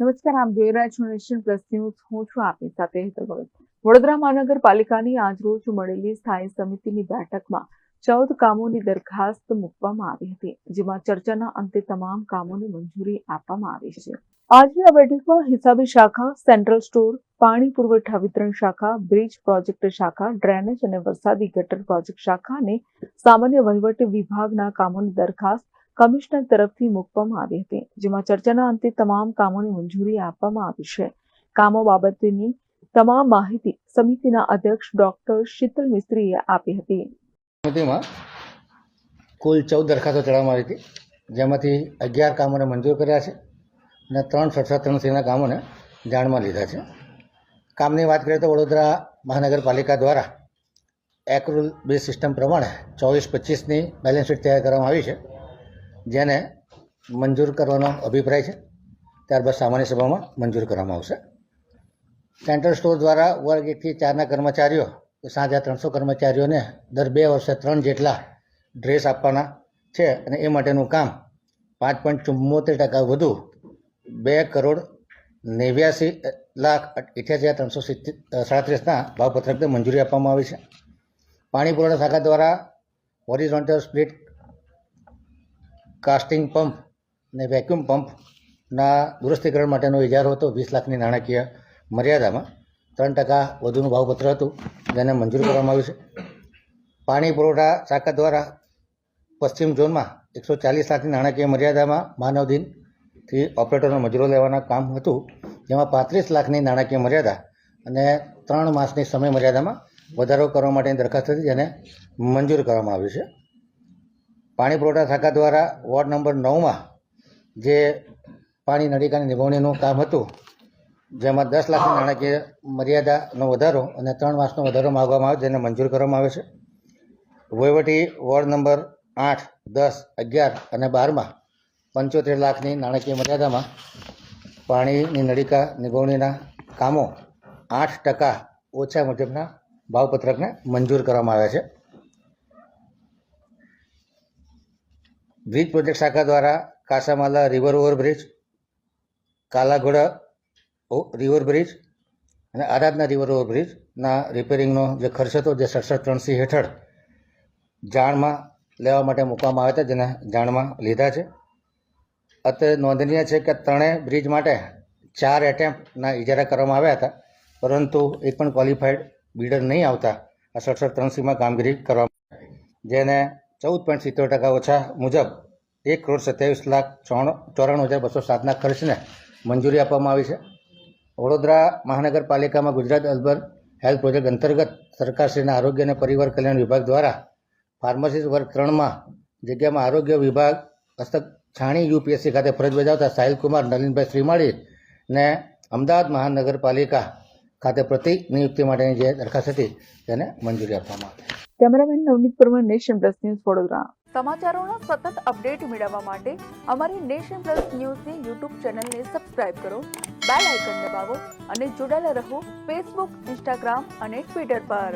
નમસ્કાર, આપ જોઈ રહ્યા છો નેશન પ્લસ ન્યૂઝ. હું છું આપની સાથે હેતલ ભગત. વડોદરા મહાનગરપાલિકાની આજરોજ મળેલી સ્થાયી સમિતિની બેઠકમાં 14 કામોની દરખાસ્ત મૂકવામાં આવી હતી, જેમાં ચર્ચાના અંતે તમામ કામોને મંજૂરી આપવામાં આવી છે. આજની આ બેઠકમાં હિસાબી શાખા, સેન્ટ્રલ સ્ટોર, પાણી પુરવઠા વિતરણ શાખા, બ્રિજ પ્રોજેક્ટ શાખા, ડ્રેનેજ અને વરસાદી ગટર પ્રોજેક્ટ શાખા અને સામાન્ય વહીવટ વિભાગના કામોની દરખાસ્ત કમિશનર તરફથી મૂકવામાં આવી હતી, જેમાં ચર્ચાના અંતે તમામ કામોની મંજૂરી આપવામાં આવી છે. કામો બાબતની તમામ માહિતી સમિતિના અધ્યક્ષ ડોક્ટર શીતલ મિસ્ત્રીએ આપી હતી. સમિતિમાં કુલ 14 દરખાસ્તો ચડાવવામાં આવી હતી, જેમાંથી 11 કામોને મંજૂર કર્યા છે અને 3 સત્તાત્રણસીના કામોને જાણમાં લીધા છે. કામની વાત કરીએ તો વડોદરા મહાનગરપાલિકા દ્વારા એક્રુલ બેઝ સિસ્ટમ પ્રમાણે 24-25ની બેલેન્સ શીટ તૈયાર કરવામાં આવી છે, જેને મંજૂર કરવાનો અભિપ્રાય છે. ત્યારબાદ સામાન્ય સભામાં મંજૂર કરવામાં આવશે. સેન્ટ્રલ સ્ટોર દ્વારા વર્ગ 1 થી 4ના કર્મચારીઓ સાંજે 300 કર્મચારીઓને દર 2 વર્ષે 3 જેટલા ડ્રેસ આપવાના છે અને એ માટેનું કામ 5.74% વધુ 2,89,88,337ના ભાવપત્રકને મંજૂરી આપવામાં આવી છે. પાણી પુરવઠા શાખા દ્વારા હોરિઝોન્ટલ સ્પ્લિટ કાસ્ટિંગ પંપ અને વેક્યુમ પંપના દુરસ્તીકરણ માટેનો ઇજારો હતો 20 લાખની નાણાકીય મર્યાદામાં. 3% વધુનું ભાવપત્ર હતું, જેને મંજૂર કરવામાં આવ્યું છે. પાણી પુરવઠા શાખા દ્વારા પશ્ચિમ ઝોનમાં 140 લાખની નાણાકીય મર્યાદામાં માનવ દિનથી ઓપરેટરનો મજૂરો લેવાના કામ હતું, જેમાં 35 લાખની નાણાકીય મર્યાદા અને 3 માસની સમય મર્યાદામાં વધારો કરવા માટેની દરખાસ્ત હતી, જેને મંજૂર કરવામાં આવ્યું છે. પાણી પુરવઠા શાખા દ્વારા વોર્ડ નંબર 9માં જે પાણી નળીકાની નિભાવણીનું કામ હતું, જેમાં 10 લાખની નાણાકીય મર્યાદાનો વધારો અને 3 માસનો વધારો માગવામાં આવ્યો, જેને મંજૂર કરવામાં આવે છે. વહીવટી વોર્ડ નંબર 8, 10, 11 અને 12માં 75 લાખની નાણાકીય મર્યાદામાં પાણીની નળીકા નિભાવણીના કામો 8% ઓછા મુજબના ભાવપત્રકને મંજૂર કરવામાં આવ્યા છે. બ્રિજ પ્રોજેક્ટ શાખા દ્વારા Kasamala river overbridge, Kalaghoda river bridge અને આરાધના રિવર ઓવરબ્રિજના રિપેરિંગનો જે ખર્ચ હતો, જે 67.3C હેઠળ જાણમાં લેવા માટે મૂકવામાં આવ્યા હતા, જેને જાણમાં લીધા છે. અત્યારે નોંધનીય છે કે 3 બ્રિજ માટે 4 એટેમ્પના ઇજારા કરવામાં આવ્યા હતા, પરંતુ એક પણ ક્વોલિફાઈડ બિલ્ડર નહીં આવતા આ 67.3Cમાં કામગીરી કરવામાં, જેને 14.70% ઓછા મુજબ 1,27,94,207ના ખર્ચને મંજૂરી આપવામાં આવી છે. વડોદરા મહાનગરપાલિકામાં ગુજરાત અર્બન હેલ્થ પ્રોજેક્ટ અંતર્ગત સરકારશ્રીના આરોગ્ય અને પરિવાર કલ્યાણ વિભાગ દ્વારા ફાર્મસી વર્ગ 3માં જગ્યામાં આરોગ્ય વિભાગ હસ્તક છાણી યુપીએસસી ખાતે ફરજ બજાવતા સાહિલકુમાર નલિનભાઈ શ્રીમાળીને અમદાવાદ મહાનગરપાલિકા ખાતે પ્રતિનિયુક્તિ માટેની જે દરખાસ્ત હતી તેને મંજૂરી આપવામાં આવી. Cameraman Navneet Parmar, nation plus news, Vadodara. સમાચારોના સતત અપડેટ મેળવવા માટે અમારી નેશન પ્લસ ન્યૂઝની યુટ્યુબ ચેનલને સબસ્ક્રાઇબ કરો, બેલ આઇકન દબાવો અને જોડાયેલા રહો ફેસબુક, ઇન્સ્ટાગ્રામ અને ટ્વિટર પર.